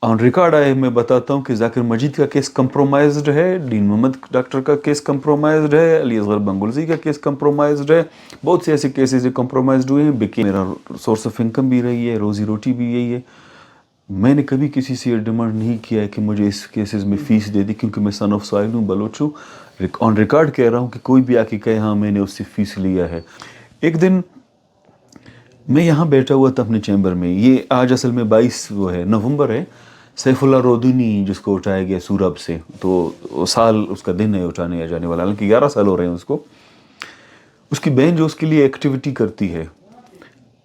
On record है, मैं बताता हूँ कि जाकिर मजीद का केस कंप्रोमाइज्ड है, डीन मोहम्मद डॉक्टर का केस कंप्रोमाइज्ड है, अली असगर बंगुलजी का केस कंप्रोमाइज्ड है, बहुत से ऐसे केसेस कंप्रोमाइज्ड हुए हैं। बिकी मेरा सोर्स ऑफ इनकम भी रही है, रोजी रोटी भी यही है। मैंने कभी किसी से डिमांड नहीं किया है कि मुझे इस केसेस में फ़ीस दे दी, क्योंकि मैं सन ऑफ सॉइल हूँ, बलोच हूँ। ऑन रिकॉर्ड कह रहा हूँ कि कोई भी आके कहे हाँ मैंने उससे फ़ीस लिया है। एक दिन मैं यहाँ बैठा हुआ था अपने चैम्बर में, ये आज असल में 22 वो है नवंबर है, सैफुल्ला रोदनी जिसको उठाया गया सूरब से, तो साल उसका दिन है उठाने या जाने वाला, हालांकि 11 साल हो रहे हैं उसको। उसकी बहन जो उसके लिए एक्टिविटी करती है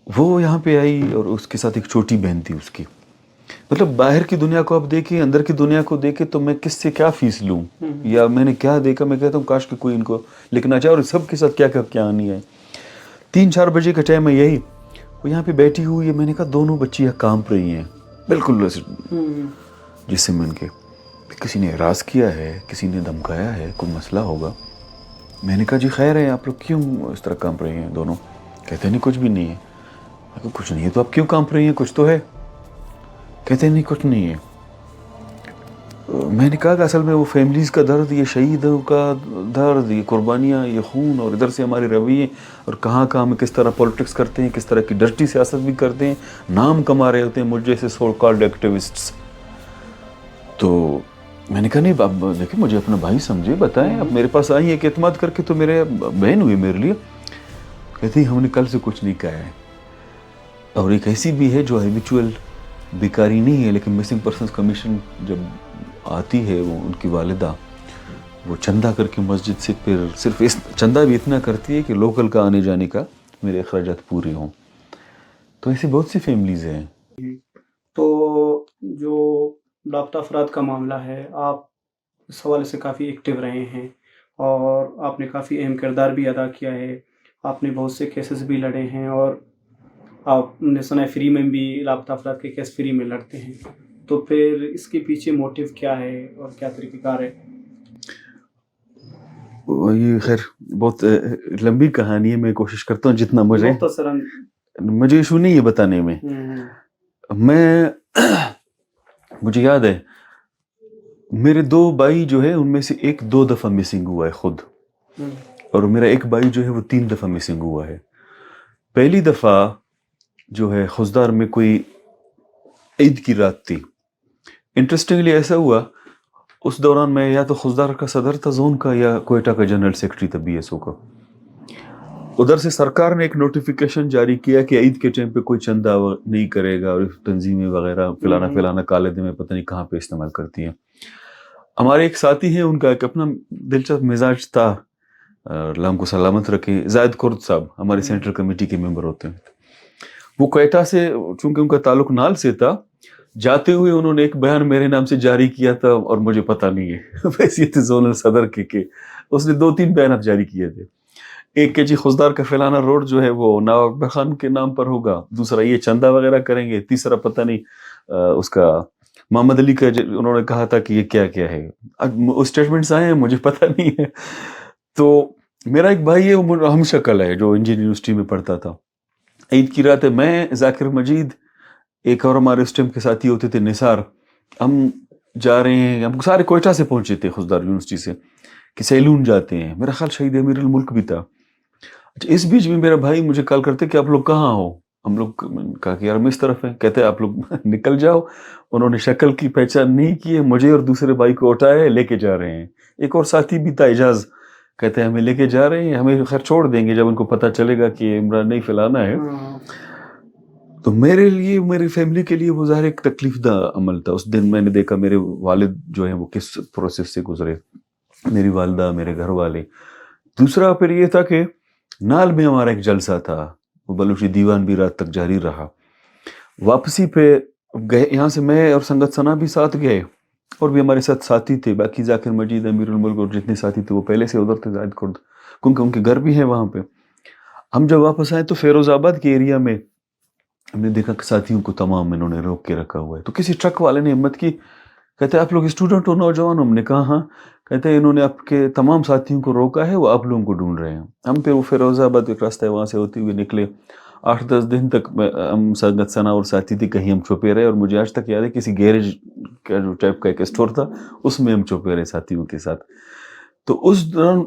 वो यहाँ पे आई, और उसके साथ एक छोटी बहन थी उसकी। मतलब बाहर की दुनिया को अब देखे, अंदर की दुनिया को देखे, तो मैं किससे क्या फीस लूँ या मैंने क्या देखा। मैं कहता हूँ काश कि कोई इनको लिखना चाहे, और सबके साथ क्या क्या कहानी है। 3-4 बजे का टाइम है यही, वो यहाँ पे बैठी हुई है। मैंने कहा दोनों बच्चियाँ कांप रही हैं बिल्कुल वैसे जिससे मन के, किसी ने एराज किया है, किसी ने धमकाया है, कोई मसला होगा। मैंने कहा जी खैर है, आप लोग क्यों इस तरह कांप रही हैं दोनों? कहते नहीं कुछ भी नहीं है। मैं कहा कुछ नहीं है तो आप क्यों कांप रही हैं, कुछ तो है? कहते नहीं कुछ नहीं है। मैंने कहा कि असल में वो फैमिलीज़ का दर्द, ये शहीदों का दर्द, ये कुर्बानियाँ, ये खून, और इधर से हमारे रवैये, और कहाँ कहाँ में किस तरह पॉलिटिक्स करते हैं, किस तरह की डर्टी सियासत भी करते हैं, नाम कमा रहे होते हैं मुझ जैसे सो कॉल्ड एक्टिविस्ट्स। तो मैंने कहा नहीं अब देखिए मुझे अपना भाई समझे, बताएं, अब मेरे पास आई एक एतमाद करके तो मेरे बहन हुई मेरे लिए। कहती हमने कल से कुछ नहीं कहा है, और एक ऐसी भी है जो हैबिचुअल बेकारी नहीं है, लेकिन मिसिंग पर्सनस कमीशन जब आती है, वो उनकी वालिदा वो चंदा करके मस्जिद से, फिर सिर्फ इस चंदा भी इतना करती है कि लोकल का आने जाने का मेरे अखराजात पूरे हों। तो ऐसी बहुत सी फैमिलीज़ हैं। तो जो लापता अफराद का मामला है, आप इस हवाले से काफ़ी एक्टिव रहे हैं और आपने काफ़ी अहम किरदार भी अदा किया है। आपने बहुत से केसेस भी लड़े हैं और आपने सुना है फ्री में भी लापता अफराद के केस फ्री में लड़ते हैं। तो फिर इसके पीछे मोटिव क्या है और क्या तरीक़ेकार है? ये खैर बहुत लंबी कहानी है, मैं कोशिश करता हूँ जितना मुख्तसरन। मुझे इशू नहीं है बताने में। मैं मुझे याद है मेरे 2 भाई जो है उनमें से एक 2 दफ़ा मिसिंग हुआ है खुद, और मेरा एक भाई जो है वो 3 दफ़ा मिसिंग हुआ है। पहली दफ़ा जो है खुजदार में कोई ईद की रात थी। इंटरेस्टिंगली ऐसा हुआ, उस दौरान मैं या तो खुजदार का सदर था जोन का, या कोयटा का जनरल सेक्रेटरी था बीएसओ का। उधर से सरकार ने एक नोटिफिकेशन जारी किया कि ईद के टाइम पे कोई चंदा नहीं करेगा, और तंजीमें वगैरह फलाना फलाना काले दिन में पता नहीं कहाँ पे इस्तेमाल करती हैं। हमारे एक साथी हैं, उनका एक अपना दिलचस्प मिजाज था, अल्लाह उनको सलामत रखे, जायद कुर्द साहब हमारे सेंट्रल कमेटी के मेंबर होते हैं। वो क्वेटा से, चूंकि उनका ताल्लुक नाल से था, जाते हुए उन्होंने एक बयान मेरे नाम से जारी किया था, और मुझे पता नहीं है वैसे थे जोनल सदर के उसने 2-3 बयान जारी किए थे। एक के जी खुजदार का फैलाना रोड जो है वो नवाब अकबर खान के नाम पर होगा, दूसरा ये चंदा वगैरह करेंगे, तीसरा पता नहीं उसका मोहम्मद अली का उन्होंने कहा था कि ये क्या क्या है। अब स्टेटमेंट्स आए हैं, मुझे पता नहीं है। तो मेरा एक भाई है, वो हम शक्ल है, जो इंजीनियरिंग यूनिवर्सिटी में पढ़ता था। ईद की रात है, मैं जाकिर मजीद, एक और हमारे उस टाइम के साथी होते थे निसार, हम जा रहे हैं, हम सारे कोयटा से पहुंचे थे खुजदार यूनिवर्सिटी से, कि सैलून जाते हैं। मेरा ख्याल शहीद अमीरुल मुल्क भी था। अच्छा, इस बीच में मेरा भाई मुझे कॉल करते कि आप लोग कहाँ हो? हम लोग कहा कि यार हम इस तरफ हैं। कहते आप लोग निकल जाओ। उन्होंने शक्ल की पहचान नहीं की है, मुझे और दूसरे भाई को उठाया है, लेके जा रहे हैं। एक और साथी भी था एजाज, कहते हैं हमें लेके जा रहे हैं, हमें खैर छोड़ देंगे जब उनको पता चलेगा कि इमरान नहीं फैलाना है। तो मेरे लिए, मेरी फैमिली के लिए वो ज़ाहिर एक तकलीफदा अमल था। उस दिन मैंने देखा मेरे वालिद जो हैं वो किस प्रोसेस से गुजरे, मेरी वालदा, मेरे घर वाले। दूसरा फिर ये था कि नाल में हमारा एक जलसा था, वो बलूची दीवान भी रात तक जारी रहा। वापसी पे गए, यहाँ से मैं और संगत सना भी साथ गए, और भी हमारे साथ साथी थे, बाकी जाकिर मजीद, अमीरुल मुल्क और जितने साथी थे वो पहले से उधर थे जायद कुर्द, क्योंकि उनके घर भी हैं वहाँ पे। हम जब वापस आए तो फिरोजाबाद के एरिया में हमने देखा कि साथियों को तमाम इन्होंने रोक के रखा हुआ है। तो किसी ट्रक वाले ने हिम्मत की, कहते आप लोग स्टूडेंट हो, नौजवान? हमने कहा हाँ। कहते इन्होंने आपके तमाम साथियों को रोका है, वो आप लोगों को ढूंढ रहे हैं। हम फिर वो फिरोजाबाद एक रास्ता है वहाँ से होते हुए निकले, 8-10 दिन तक हम संगत सना और साथी थी, कहीं हम छुपे रहे, और मुझे आज तक याद है किसी गैरेज का जो टाइप का एक स्टोर था उसमें हम छुपे रहे साथियों के साथ। तो उस दौरान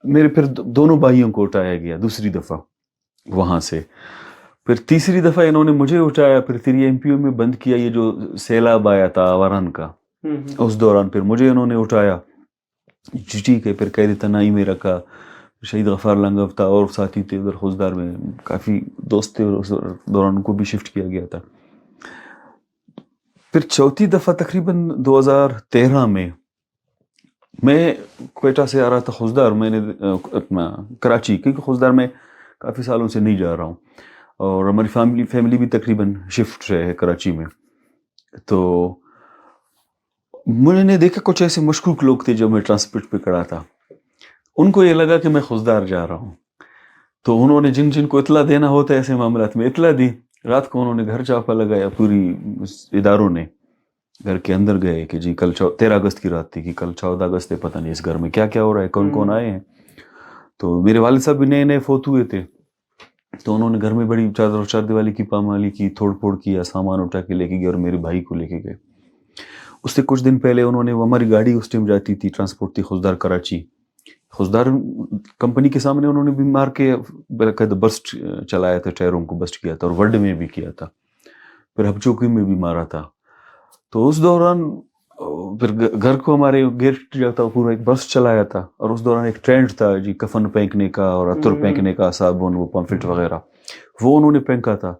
मेरे फिर दोनों भाइयों को उठाया गया दूसरी दफ़ा वहाँ से। फिर तीसरी दफ़ा इन्होंने मुझे उठाया, फिर 3MPO में बंद किया, ये जो सैलाब आया था आवारन का, उस दौरान फिर मुझे इन्होंने उठाया। जी ठीक है, फिर कैद तनाई में रखा, शहीद गफ़ार लंगव था और साथी थे उधर खुजदार में, काफ़ी दोस्त थे, और उस दौरान उनको भी शिफ्ट किया गया था। फिर चौथी दफ़ा तकरीबन 2013 में मैं क्वेटा से आ रहा था खुजदार, मैंने अपना कराची, क्योंकि खुजदार में काफ़ी सालों से नहीं जा रहा हूँ और हमारी फैमिली भी तकरीबन शिफ्ट है कराची में। तो मैंने देखा कुछ ऐसे मशकूक लोग थे जो मैं ट्रांसपोर्ट पे खड़ा था, उनको ये लगा कि मैं खुजदार जा रहा हूँ, तो उन्होंने जिन जिन को इतला देना होता है ऐसे मामलात में इतला दी। रात को उन्होंने घर चापा लगाया, पूरी इदारों ने घर के अंदर गए कि जी कल 13 अगस्त की रात थी कि कल 14 अगस्त है, पता नहीं इस घर में क्या क्या हो रहा है, कौन कौन आए हैं। तो मेरे वालिद साहब भी नए नए फोत हुए थे, तो उन्होंने घर में बड़ी चार दिवाली की पामाली की, तोड़ फोड़ किया, सामान उठा के लेके गए और मेरे भाई को लेके गए। उससे कुछ दिन पहले उन्होंने, हमारी गाड़ी उस टाइम जाती थी, ट्रांसपोर्ट थी खुजदार कराची, खुजदार कंपनी के सामने उन्होंने भी मार के बस्ट चलाया था, टायरों को बस्ट किया था, और वर्ड में भी किया था, फिर हबचौकी में भी मारा था। तो उस दौरान फिर घर को हमारे गेट जाता पूरा एक बस चलाया था, और उस दौरान एक ट्रेंड था जी कफन फेंकने का और अतर फेंकने का, साबुन, वो पम्फलेट वगैरह, वो उन्होंने फेंका था।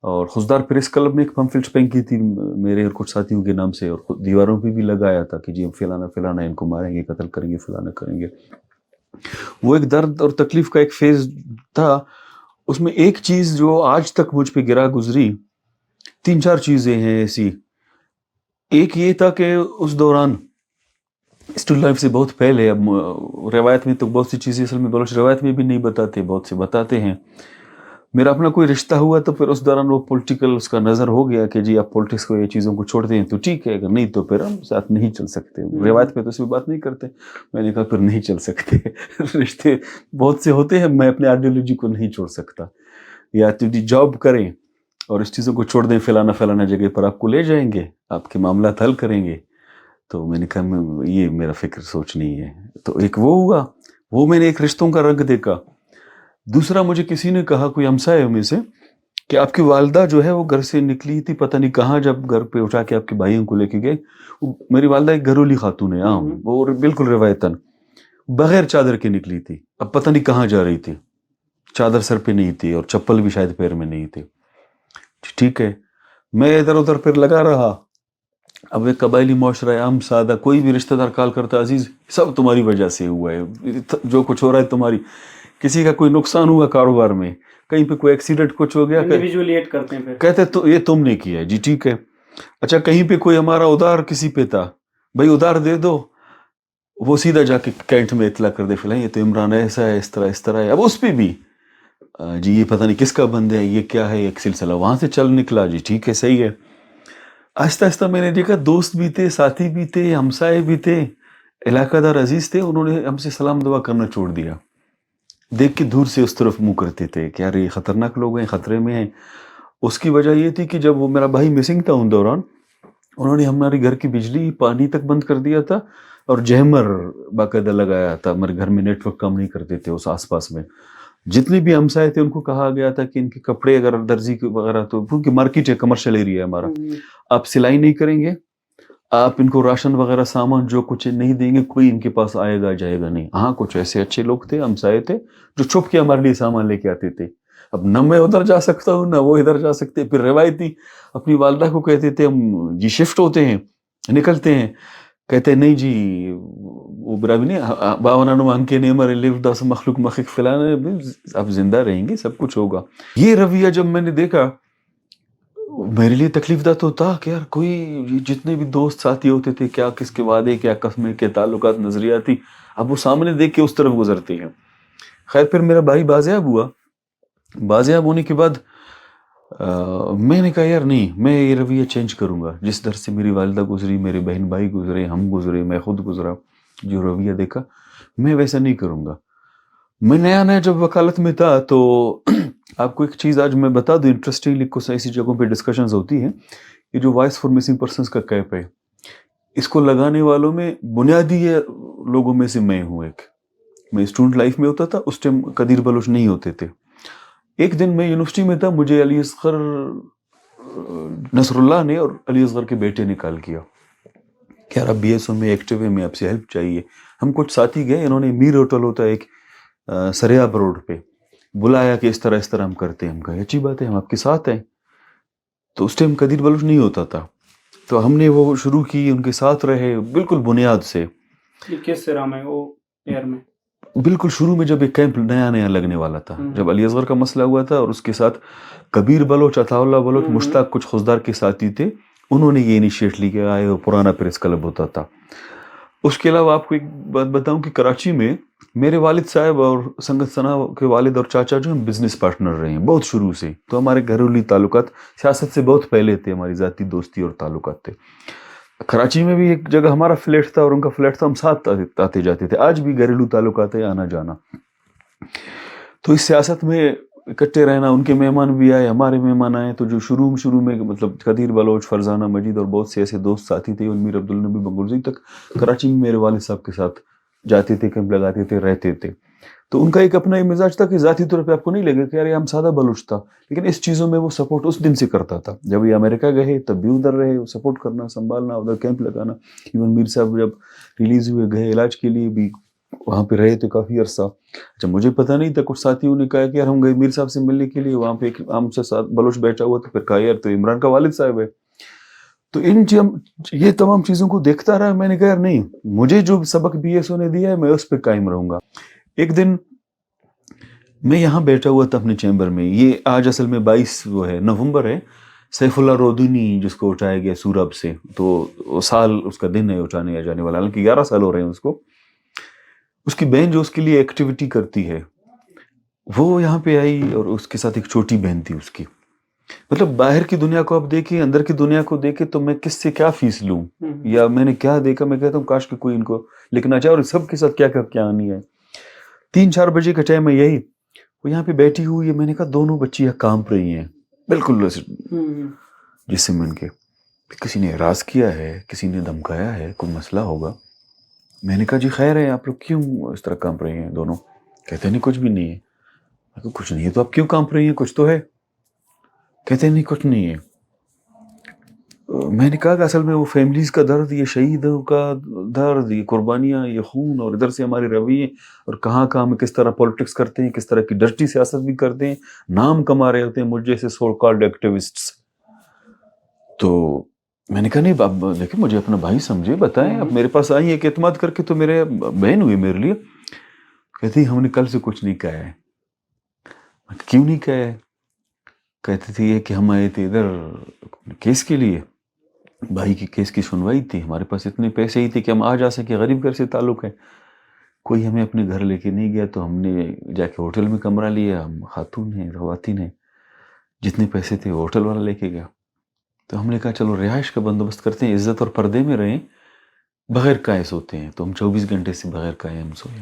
और खुजदार प्रेस क्लब में एक पम्फलेट फेंकी थी मेरे और कुछ साथियों के नाम से, और दीवारों पे भी लगाया था कि जी हम फलाना फलाना इनको मारेंगे, कत्ल करेंगे, फलाना करेंगे। वो एक दर्द और तकलीफ का एक फेज था। उसमें एक चीज जो आज तक मुझ पे गिरा गुजरी, 3-4 चीजें हैं ऐसी। एक ये था कि उस दौरान स्टिल लाइफ से बहुत पहले, अब रवायत में तो बहुत सी चीज़ें असल में बलोच रवायत में भी नहीं बताते, बहुत से बताते हैं। मेरा अपना कोई रिश्ता हुआ तो फिर उस दौरान वो पॉलिटिकल उसका नज़र हो गया कि जी आप पॉलिटिक्स को, ये चीज़ों को छोड़ दें तो ठीक है, अगर नहीं तो फिर हम साथ नहीं चल सकते। रवायत में तो इसमें बात नहीं करते। मैंने कहा फिर नहीं चल सकते रिश्ते बहुत से होते हैं, मैं अपने आइडियोलॉजी को नहीं छोड़ सकता। या तो जी जॉब करें और इस चीज़ों को छोड़ दें, फलाना फलाना जगह पर आपको ले जाएंगे, आपके मामला हल करेंगे। तो मैंने कहा ये मेरा फिक्र सोच नहीं है। तो एक वो हुआ, वो मैंने एक रिश्तों का रंग देखा। दूसरा, मुझे किसी ने कहा, कोई हमसाये में से, कि आपकी वालदा जो है वो घर से निकली थी पता नहीं कहाँ, जब घर पे उठा के आपके भाइयों को लेके गए। मेरी वालदा एक घरेलू खातून है, वो बिल्कुल रिवायतन बगैर चादर के निकली थी। अब पता नहीं कहाँ जा रही थी, चादर सर पे नहीं थी और चप्पल भी शायद पैर में नहीं थी। ठीक है, मैं इधर उधर फिर लगा रहा। अब एक कबायली मुआशरा है, आम सादा, कोई भी रिश्तेदार कॉल करता, अजीज सब तुम्हारी वजह से हुआ है, जो कुछ हो रहा है तुम्हारी, किसी का कोई नुकसान हुआ कारोबार में, कहीं पे कोई एक्सीडेंट कुछ हो गया, इंडिविजुअलिएट करते हैं, कहते तो ये तुमने किया है जी, ठीक है। अच्छा, कहीं पे कोई हमारा उधार किसी पे था, भाई उधार दे दो, वो सीधा जाके कैंट में इतला कर दे, फिलहाल ये तो इमरान ऐसा है, इस तरह है। अब उस पे भी जी ये पता नहीं किसका बंद है, ये क्या है, एक सिलसिला वहां से चल निकला जी, ठीक है, सही है। आहिस्ता आहिस्ता मैंने देखा दोस्त भी थे, साथी भी थे, हमसाए भी थे, इलाकादार अजीज थे, उन्होंने हमसे सलाम दुआ करना छोड़ दिया। देख के दूर से उस तरफ मुंह करते थे कि यार ये खतरनाक लोग हैं, खतरे में हैं। उसकी वजह ये थी कि जब वो मेरा भाई मिसिंग था उन दौरान, उन्होंने हमारे घर की बिजली पानी तक बंद कर दिया था और जहमर बाकायदा लगाया था। हमारे घर में नेटवर्क काम नहीं करते थे उस आसपास में। जितने भी हमसाए थे उनको कहा गया था कि इनके कपड़े अगर दर्जी वगैरह, तो क्योंकि मार्केट है, कमर्शियल एरिया है हमारा, आप सिलाई नहीं करेंगे, आप इनको राशन वगैरह सामान जो कुछ नहीं देंगे, कोई इनके पास आएगा जाएगा नहीं। हाँ, कुछ ऐसे अच्छे लोग थे, हमसाए थे, जो छुप के हमारे लिए सामान लेके आते थे। अब न मैं उधर जा सकता हूँ ना वो इधर जा सकते। फिर रिवायती अपनी वालदा को कहते थे हम जी शिफ्ट होते हैं, निकलते हैं, कहते नहीं जी वो बराबर नहीं, बावनानुमान के नेमर लिव दस मखलूक मखिक फलाना, आप जिंदा रहेंगे, सब कुछ होगा। ये रवैया जब मैंने देखा, मेरे लिए तकलीफ दा तो था कि यार कोई, जितने भी दोस्त साथी होते थे, क्या किसके वादे, क्या कसमें, के ताल्लुकात, नजरियाती, अब वो सामने देख के उस तरफ गुजरते हैं। खैर, फिर मेरा भाई बाजियाब हुआ। बाजियाब होने के बाद मैंने कहा यार नहीं, मैं ये रवैया चेंज करूंगा। जिस दर से मेरी वालिदा गुजरी, मेरे बहन भाई गुजरे, हम गुजरे, मैं खुद गुजरा, जो रवैया देखा, मैं वैसा नहीं करूंगा। میں نیا نیا جب وکالت میں تھا تو آپ کو ایک چیز آج میں بتا دوں انٹرسٹنگلی کچھ ایسی جگہوں پہ ڈسکشنز ہوتی ہیں. یہ جو وائس فار مسنگ پرسنس کا کیپ ہے اس کو لگانے والوں میں بنیادی لوگوں میں سے میں ہوں ایک. میں اسٹوڈنٹ لائف میں ہوتا تھا اس ٹائم قدیر بلوچ نہیں ہوتے تھے. ایک دن میں یونیورسٹی میں تھا, مجھے علی اصغر نصر اللہ نے اور علی اصغر کے بیٹے نے کال کیا کہ یار اب بی ایس او میں ایکٹیو ہے, میں آپ سے ہیلپ چاہیے. ہم کچھ ساتھی گئے, انہوں نے میر ہوٹل ہوتا ہے ایک سریاب روڈ پہ, بلایا کہ اس طرح ہم کرتے ہیں. ہم کہا اچھی بات ہے, ہم آپ کے ساتھ ہیں. تو اس ٹائم قدیر بلوچ نہیں ہوتا تھا, تو ہم نے وہ شروع کی, ان کے ساتھ رہے بالکل بنیاد سے. یہ کس طرح میں وہ ایئر میں بالکل شروع میں جب ایک کیمپ نیا لگنے والا تھا, جب علی اصغر کا مسئلہ ہوا تھا, اور اس کے ساتھ کبیر بلوچ, عطا اللہ بلوچ, مشتاق کچھ خزدار کے ساتھی تھے, انہوں نے یہ انیشیٹ لی کہ آئے, وہ پرانا پریس کلب ہوتا تھا. اس کے علاوہ آپ کو ایک بات بتاؤں کہ کراچی میں میرے والد صاحب اور سنگت ثنا کے والد اور چاچا جو ہیں بزنس پارٹنر رہے ہیں بہت شروع سے. تو ہمارے گھریلو تعلقات سیاست سے بہت پہلے تھے, ہماری ذاتی دوستی اور تعلقات تھے. کراچی میں بھی ایک جگہ ہمارا فلیٹ تھا اور ان کا فلیٹ تھا, ہم ساتھ آتے جاتے تھے. آج بھی گھریلو تعلقات ہے, آنا جانا. تو اس سیاست میں اکٹھے رہنا, ان کے مہمان بھی آئے, ہمارے مہمان آئے. تو جو شروع میں مطلب قدیر بلوچ, فرزانہ مجید اور بہت سے ایسے دوست ساتھی تھے, میر عبدالنبی بنگلزی تک کراچی میں میرے والد صاحب کے ساتھ جاتے تھے, کیمپ لگاتے تھے, رہتے تھے. تو ان کا ایک اپنا مزاج تھا کہ ذاتی طور پہ آپ کو نہیں لگے کہ یار ہم سادہ بلوچ تھا, لیکن اس چیزوں میں وہ سپورٹ اس دن سے کرتا تھا. جب یہ امریکہ گئے تب بھی ادھر رہے, سپورٹ کرنا, سنبھالنا, ادھر کیمپ لگانا. ایون میر صاحب جب ریلیز ہوئے گئے علاج کے لیے بھی وہاں پہ رہے تھے کافی عرصہ. اچھا مجھے پتہ نہیں تھا, کچھ ساتھیوں نے کہا کہ یار ہم گئے میر صاحب سے ملنے کے لیے, وہاں پہ ایک ہم سے ساتھ بلوچ بیٹھا ہوا تھا, پھر کہا یار تو عمران کا والد صاحب ہے. تو یہ تمام چیزوں کو دیکھتا رہا. میں نے کہا یار نہیں, مجھے جو سبق بی ایس او نے دیا ہے میں اس پہ قائم رہوں گا. ایک دن میں یہاں بیٹھا ہوا تھا اپنے چیمبر میں, یہ آج اصل میں 22 وہ ہے نومبر ہے, سیف اللہ رودینی جس کو اٹھایا گیا سورب سے, تو وہ سال اس کا دن ہے اٹھانے جانے والا, حالانکہ 11 سال ہو رہے ہیں اس کو. اس کی بہن جو اس کے لیے ایکٹیویٹی کرتی ہے وہ یہاں پہ آئی, اور اس کے ساتھ ایک چھوٹی بہن تھی اس کی. مطلب باہر کی دنیا کو آپ دیکھیں, اندر کی دنیا کو دیکھیں, تو میں کس سے کیا فیس لوں, یا میں نے کیا دیکھا, میں کہتا ہوں کاش کہ کوئی ان کو لکھنا چاہے, اور سب کے ساتھ کیا آنی ہے. 3-4 بجے کا ٹائم ہے یہی, وہ یہاں پہ بیٹھی ہوئی ہے. میں نے کہا دونوں بچیاں کانپ رہی ہیں بالکل جسم ان کے. کسی نے اعراض کیا ہے, کسی نے دھمکایا ہے, کوئی مسئلہ ہوگا. میں نے کہا جی خیر ہے, آپ لوگ کیوں اس طرح کانپ رہے ہیں دونوں؟ کہتے نہیں کچھ بھی نہیں ہے. میں کہا کچھ نہیں ہے تو آپ کیوں کانپ رہی ہیں, کچھ تو ہے. کہتے نہیں کچھ نہیں ہے. میں نے کہا کہ اصل میں وہ فیملیز کا درد, یہ شہیدوں کا درد, یہ قربانیاں, یہ خون, اور ادھر سے ہمارے رویے, اور کہاں ہم کس طرح پولیٹکس کرتے ہیں, کس طرح کی ڈرٹی سیاست بھی کرتے ہیں, نام کما رہے ہوتے ہیں مجھ جیسے سو کالڈ ایکٹیوسٹس. تو میں نے کہا نہیں اب دیکھیں مجھے اپنا بھائی سمجھے, بتائیں. اب میرے پاس آئی ایک اعتماد کر کے, تو میرے بہن ہوئی میرے لیے. کہتی ہم نے کل سے کچھ نہیں کہا ہے. کیوں نہیں کہا ہے؟ کہتے تھے یہ کہ ہم آئے تھے ادھر کیس کے لیے, بھائی کی کیس کی سنوائی تھی, ہمارے پاس اتنے پیسے ہی تھے کہ ہم آ جا سکے, غریب گھر سے تعلق ہے, کوئی ہمیں اپنے گھر لے کے نہیں گیا, تو ہم نے جا کے ہوٹل میں کمرہ لیا. ہم خاتون ہیں, خواتین ہیں, جتنے پیسے تھے ہوٹل والا لے کے گیا. تو ہم نے کہا چلو رہائش کا بندوبست کرتے ہیں, عزت اور پردے میں رہیں, بغیر کائے سوتے ہیں. تو ہم 24 گھنٹے سے بغیر کائے ہم سوئے.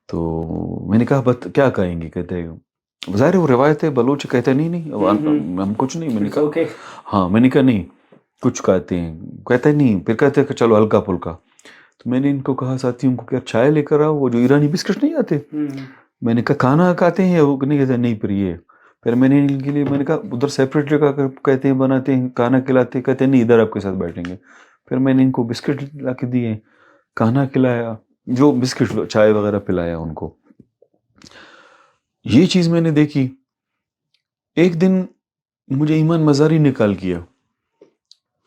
تو میں نے کہا کیا کہیں گے؟ کہتے ہیں ظاہر ہے وہ روایت ہے بلوچ. کہتے نہیں ہم کچھ نہیں. میں نے کہا ہاں, میں نے کہا نہیں کچھ کہتے ہیں. کہتے نہیں, پھر کہتے ہیں کہ چلو ہلکا پھلکا. تو میں نے ان کو کہا ساتھیوں کو کہ چائے لے کر آؤ, وہ جو ایرانی بسکٹ نہیں آتے. میں نے کہا کھانا کھاتے ہیں, وہ نہیں کہتے نہیں پر یہ. پھر میں نے ان کے لیے میں نے کہا ادھر سیپریٹ جگہ کہتے ہیں بناتے ہیں, کھانا کھلاتے, کہتے ہیں نہیں ادھر آپ کے ساتھ بیٹھیں گے. پھر میں نے ان کو بسکٹ لا کے دیے, کھانا کھلایا, جو بسکٹ چائے وغیرہ پلایا ان کو. یہ چیز میں نے دیکھی. ایک دن مجھے ایمان مزاری نے کال کیا,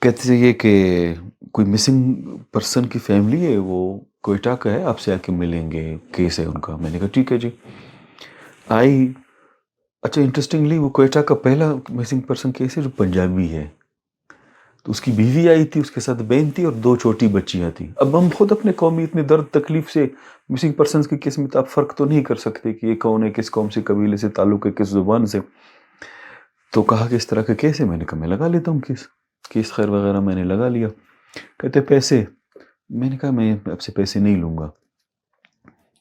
کہتے تھے یہ کہ کوئی مسنگ پرسن کی فیملی ہے, وہ کوئٹہ کا ہے, آپ سے آ کے ملیں گے, کیس ہے ان کا. میں نے کہا ٹھیک ہے جی. آئی. اچھا انٹرسٹنگلی وہ کوئٹہ کا پہلا مسنگ پرسن کیس ہے جو پنجابی ہے. تو اس کی بیوی آئی تھی, اس کے ساتھ بہن تھی, اور 2 چھوٹی بچیاں تھیں. اب ہم خود اپنے قومی اتنے درد تکلیف سے مسنگ پرسنز کے کیس میں تو آپ فرق تو نہیں کر سکتے کہ یہ کون ہے, کس قوم سے, قبیلے سے تعلق ہے, کس زبان سے. تو کہا کہ اس طرح کا کیس ہے. میں نے کہا میں لگا لیتا ہوں کیس خیر وغیرہ. میں نے لگا لیا. کہتے پیسے. میں نے کہا میں آپ سے پیسے نہیں لوں گا.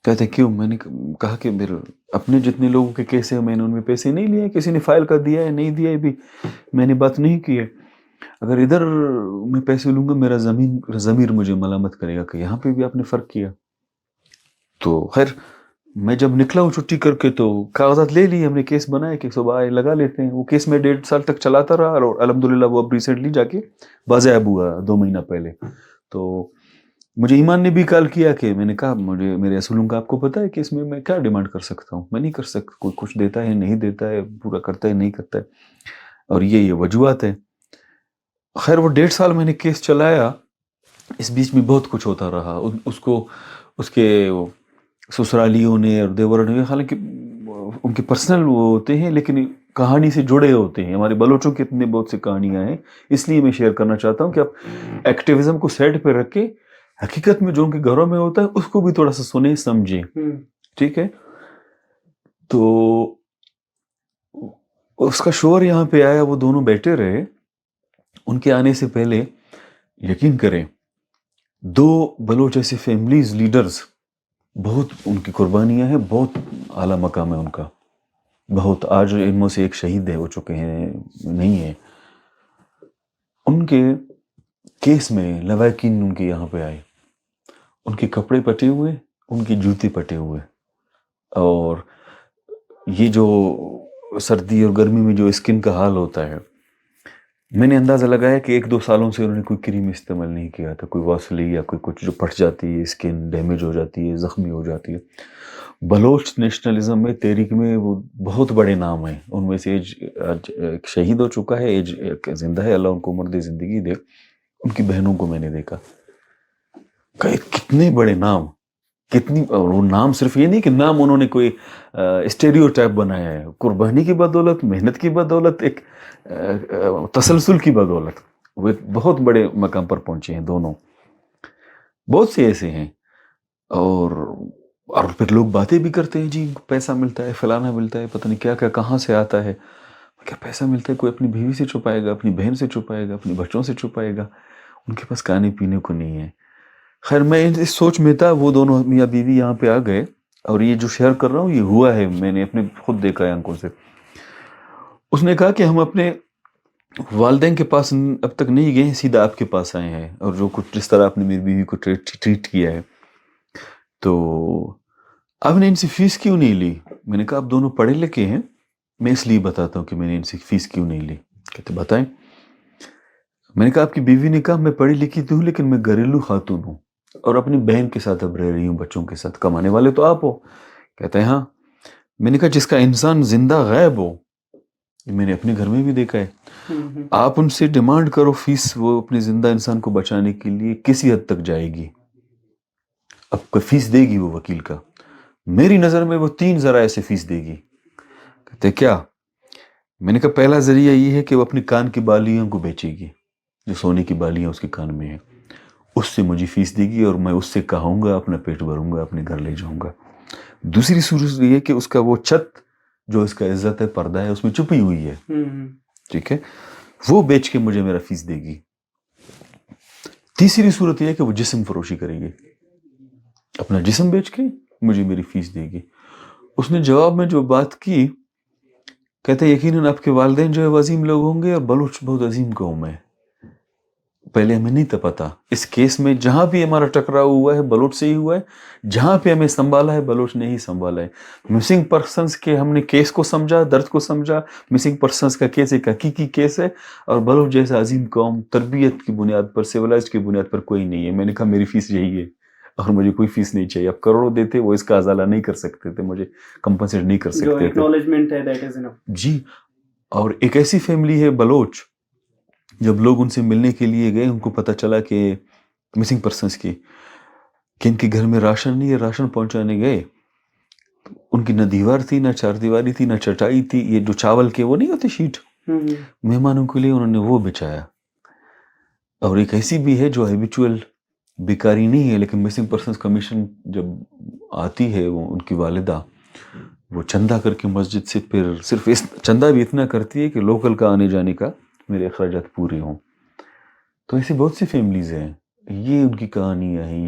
کہتے کیوں؟ میں نے کہا کہ میرے اپنے جتنے لوگوں کے کیس ہیں میں نے ان میں پیسے نہیں لیے، کسی نے فائل کر دیا ہے نہیں دیا ہے بھی، میں نے بات نہیں کی ہے. اگر ادھر میں پیسے لوں گا میرا ضمیر مجھے ملامت کرے گا کہ یہاں پہ بھی آپ نے فرق کیا. تو خیر میں جب نکلا ہوں چھٹی کر کے تو کاغذات لے لی، ہم نے کیس بنایا کہ صبح آئے لگا لیتے ہیں. وہ کیس میں 1.5 سال تک چلاتا رہا اور الحمدللہ وہ اب ریسنٹلی جا کے بازیاب ہوا 2 مہینہ پہلے. تو مجھے ایمان نے بھی کال کیا کہ میں نے کہا مجھے میرے اصولوں کا آپ کو پتہ ہے کہ اس میں کیا ڈیمانڈ کر سکتا ہوں؟ میں نہیں کر سکتا، کوئی کچھ دیتا ہے نہیں دیتا ہے، پورا کرتا ہے نہیں کرتا ہے، اور یہ وجوہات ہیں. خیر وہ 1.5 سال میں نے کیس چلایا، اس بیچ میں بہت کچھ ہوتا رہا. اس کو اس کے سسرالیوں نے اور دیوروں نے، حالانکہ ان کے پرسنل وہ ہوتے ہیں لیکن کہانی سے جڑے ہوتے ہیں. ہمارے بلوچوں کی اتنے بہت سی کہانیاں ہیں، اس لیے میں شیئر کرنا چاہتا ہوں کہ آپ ایکٹیویزم کو سائڈ پہ رکھ کے حقیقت میں جو ان کے گھروں میں ہوتا ہے اس کو بھی تھوڑا سا سنیں سمجھیں. ٹھیک ہے. تو اس کا شوہر یہاں پہ آیا، وہ دونوں بیٹھے رہے. ان کے آنے سے پہلے یقین کریں 2 بلوچ ایسے فیملیز لیڈرز، بہت ان کی قربانیاں ہیں، بہت اعلیٰ مقام ہے ان کا، بہت. آج ان میں سے ایک شہید ہو چکے ہیں، نہیں ہے. ان کے کیس میں لواحقین ان کے یہاں پہ آئے، ان کے کپڑے پٹے ہوئے، ان کی جوتے پٹے ہوئے، اور یہ جو سردی اور گرمی میں جو اسکن کا حال ہوتا ہے، میں نے اندازہ لگایا کہ 1-2 سالوں سے انہوں نے کوئی کریم استعمال نہیں کیا تھا، کوئی واسلی یا کوئی کچھ جو پھٹ جاتی ہے، اسکن ڈیمیج ہو جاتی ہے، زخمی ہو جاتی ہے. بلوچ نیشنلزم میں تحریک میں وہ بہت بڑے نام ہیں. ان میں سے ایک شہید ہو چکا ہے، ایک زندہ ہے، اللہ ان کو عمر دے زندگی دے. ان کی بہنوں کو میں نے دیکھا کہ کتنے بڑے نام، کتنی، اور وہ نام صرف یہ نہیں کہ نام انہوں نے کوئی اسٹیریو ٹائپ بنایا ہے، قربانی کی بدولت، محنت کی بدولت، ایک تسلسل کی بدولت وہ ایک بہت بڑے مقام پر پہنچے ہیں دونوں. بہت سے ایسے ہیں. اور پھر لوگ باتیں بھی کرتے ہیں، جی پیسہ ملتا ہے، فلانا ملتا ہے، پتہ نہیں کیا کیا کہاں سے آتا ہے. کیا پیسہ ملتا ہے؟ کوئی اپنی بیوی سے چھپائے گا، اپنی بہن سے چھپائے گا، اپنی بچوں سے چھپائے گا، ان کے پاس کھانے پینے کو نہیں ہے. خیر میں اس سوچ میں تھا. وہ دونوں میاں بیوی یہاں پہ آ گئے، اور یہ جو شیئر کر رہا ہوں یہ ہوا ہے، میں نے اپنے خود دیکھا ہے آنکھوں سے. اس نے کہا کہ ہم اپنے والدین کے پاس اب تک نہیں گئے ہیں، سیدھا آپ کے پاس آئے ہیں، اور جو کچھ جس طرح آپ نے میری بیوی کو ٹریٹ کیا ہے، تو آپ نے ان سے فیس کیوں نہیں لی؟ میں نے کہا آپ دونوں پڑھے لکھے ہیں، میں اس لیے بتاتا ہوں کہ میں نے ان سے فیس کیوں نہیں لی. کہتے بتائیں. میں نے کہا آپ کی بیوی نے کہا میں پڑھی لکھی تو ہوں لیکن میں گھریلو خاتون ہوں، اور اپنی بہن کے ساتھ اب رہ رہی ہوں، بچوں کے ساتھ، کمانے والے تو آپ ہو. کہتے ہیں ہاں. میں نے کہا جس کا انسان زندہ غائب ہو، میں نے اپنے گھر میں بھی دیکھا ہے. آپ ان سے ڈیمانڈ کرو فیس، وہ اپنے زندہ انسان کو بچانے کے لیے کسی حد تک جائے گی، اب کوئی فیس دے گی وہ وکیل کا. میری نظر میں وہ 3 ذرائع سے فیس دے گی. کہتے کیا؟ میں نے کہا پہلا ذریعہ یہ ہے کہ وہ اپنی کان کی بالیوں کو بیچے گی، جو سونے کی بالیاں اس کے کان میں ہیں، اس سے مجھے فیس دے گی، اور میں اس سے کہوں گا اپنا پیٹ بھروں گا، اپنے گھر لے جاؤں گا. دوسری صورت یہ ہے کہ اس کا وہ چھت جو اس کا عزت ہے، پردہ ہے، اس میں چھپی ہوئی ہے، ٹھیک ہے، وہ بیچ کے مجھے میرا فیس دے گی. تیسری صورت یہ ہے کہ وہ جسم فروشی کرے گی، اپنا جسم بیچ کے مجھے میری فیس دے گی. اس نے جواب میں جو بات کی، کہتے یقیناً آپ کے والدین جو ہے وہ عظیم لوگ ہوں گے، اور بلوچ بہت عظیم قوم ہے. پہلے ہمیں نہیں پتا. اس کیس میں جہاں بھی ہمارا ٹکراؤ ہوا ہے بلوچ سے ہی ہوا ہے، جہاں پہ ہمیں سنبھالا ہے بلوچ نے ہی سنبھالا ہے. مسنگ پرسنز کے ہم نے کیس کو سمجھا، درد کو سمجھا. مسنگ پرسنز کا کیس ایک حقیقی کیس ہے، اور بلوچ جیسا عظیم قوم تربیت کی بنیاد پر، سیولائزڈ کی بنیاد پر کوئی نہیں ہے. میں نے کہا میری فیس یہی ہے، اور مجھے کوئی فیس نہیں چاہیے. اب کروڑوں دیتے وہ اس کا ازالہ نہیں کر سکتے تھے، مجھے کمپنسیٹ نہیں کر سکتے تھے. اکنالجمنٹ ہے دیٹ از انف. جی. اور ایک ایسی فیملی ہے بلوچ، جب لوگ ان سے ملنے کے لیے گئے، ان کو پتہ چلا کہ مسنگ پرسنز کی کہ ان کے گھر میں راشن نہیں ہے، راشن پہنچانے گئے، ان کی نہ دیوار تھی، نہ چار دیواری تھی، نہ چٹائی تھی. یہ جو چاول کے وہ نہیں ہوتے شیٹ، مہمانوں کے لیے انہوں نے وہ بچھایا. اور ایک ایسی بھی ہے جو ہیبیچول بیکاری نہیں ہے، لیکن مسنگ پرسنز کمیشن جب آتی ہے، وہ ان کی والدہ وہ چندہ کر کے مسجد سے، پھر صرف اس چندہ بھی اتنا کرتی ہے کہ لوکل کا آنے جانے کا میرے اخراجات پورے ہوں. تو ایسی بہت سی فیملیز ہیں. یہ ان کی کہانیاں ہیں.